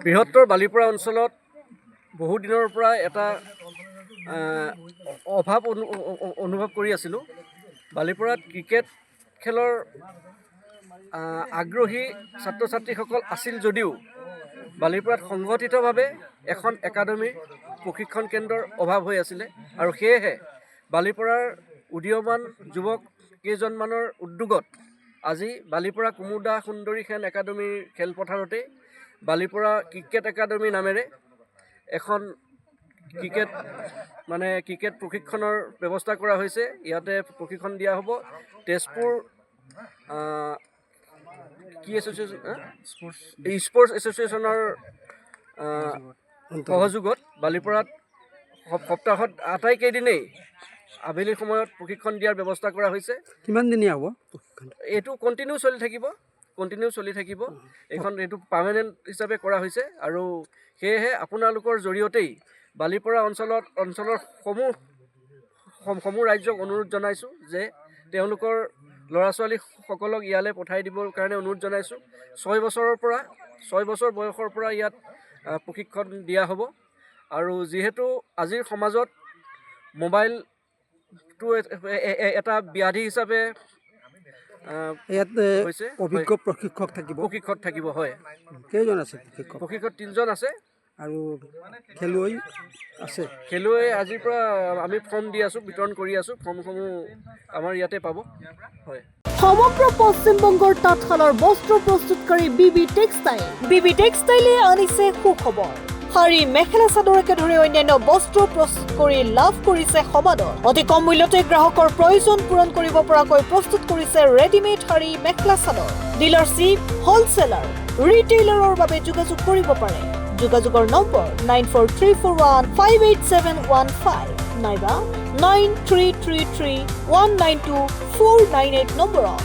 বৃহত্তৰ বালিপৰা অঞ্চলত বহু দিনৰ পৰা এটা অভাৱ অনুভৱ কৰি আছিলোঁ। বালিপৰাত ক্ৰিকেট খেলৰ আগ্ৰহী ছাত্ৰ ছাত্ৰীসকল আছিল যদিও বালিপৰাত সংগঠিতভাৱে এখন একাডেমীৰ প্ৰশিক্ষণ কেন্দ্ৰৰ অভাৱ হৈ আছিলে আৰু সেয়েহে বালিপৰাৰ উদীয়মান যুৱক কেইজনমানৰ উদ্যোগত আজি বালিপৰা কুমুদা সুন্দৰী সেন একাডেমীৰ খেলপথাৰতে বালিপৰা ক্ৰিকেট একাডেমী নামেৰে এখন ক্ৰিকেট প্ৰশিক্ষণৰ ব্যৱস্থা কৰা হৈছে। ইয়াতে প্ৰশিক্ষণ দিয়া হ'ব তেজপুৰ স্পৰ্টছ এছ'চিয়েশ্যনৰ সহযোগত বালিপৰাত সপ্তাহত আটাইকেইদিনেই আবেলি সময়ত প্ৰশিক্ষণ দিয়াৰ ব্যৱস্থা কৰা হৈছে। কিমান দিনীয়া হ'ব এইটো কণ্টিনিউ চলি থাকিব। এইটো পাৰ্মানেণ্ট হিচাপে কৰা হৈছে আৰু সেয়েহে আপোনালোকৰ জৰিয়তেই বালিপৰা অঞ্চলৰ সমূহ ৰাইজক অনুৰোধ জনাইছোঁ যে তেওঁলোকৰ ল'ৰা ছোৱালীসকলক ইয়ালৈ পঠাই দিবৰ কাৰণে অনুৰোধ জনাইছোঁ। 6 বছৰ বয়সৰ পৰা ইয়াত প্ৰশিক্ষণ দিয়া হ'ব আৰু যিহেতু আজিৰ সমাজত মোবাইলটো এটা ব্যাধি হিচাপে ইয়াত অভিজ্ঞ প্ৰশিক্ষক থাকিব। হয়। কেইজন আছে প্ৰশিক্ষক 3জন আছে আৰু খেলুৱৈ আছে। খেলুৱৈ আজিৰ পৰা আমি ফৰ্ম দি আছোঁ, বিতৰণ কৰি আছোঁ। ফৰ্মসমূহ আমাৰ ইয়াতে পাব। হয়। সমগ্ৰ পশ্চিমবংগৰ তাঁতশালৰ বস্ত্ৰ প্ৰস্তুতকাৰী বিবি টেক্সটাইলে আনিছে সুখবৰ। শাৰী মেখেলা চাদৰকে ধৰি অন্যান্য বস্ত্ৰ প্ৰস্তুত কৰি লাভ কৰিছে সমাদৰ। অতি কম মূল্যতে গ্ৰাহকৰ প্ৰয়োজন পূৰণ কৰিব পৰাকৈ প্ৰস্তুত কৰিছে ৰেডিমেড শাৰী মেখেলা চাদৰ। ডিলাৰশ্বিপ, হ'লচেলাৰ, ৰিটেইলাৰৰ বাবে যোগাযোগ কৰিব পাৰে। যোগাযোগৰ নম্বৰ 9434158715 নাইবা 9333192498 নম্বৰত।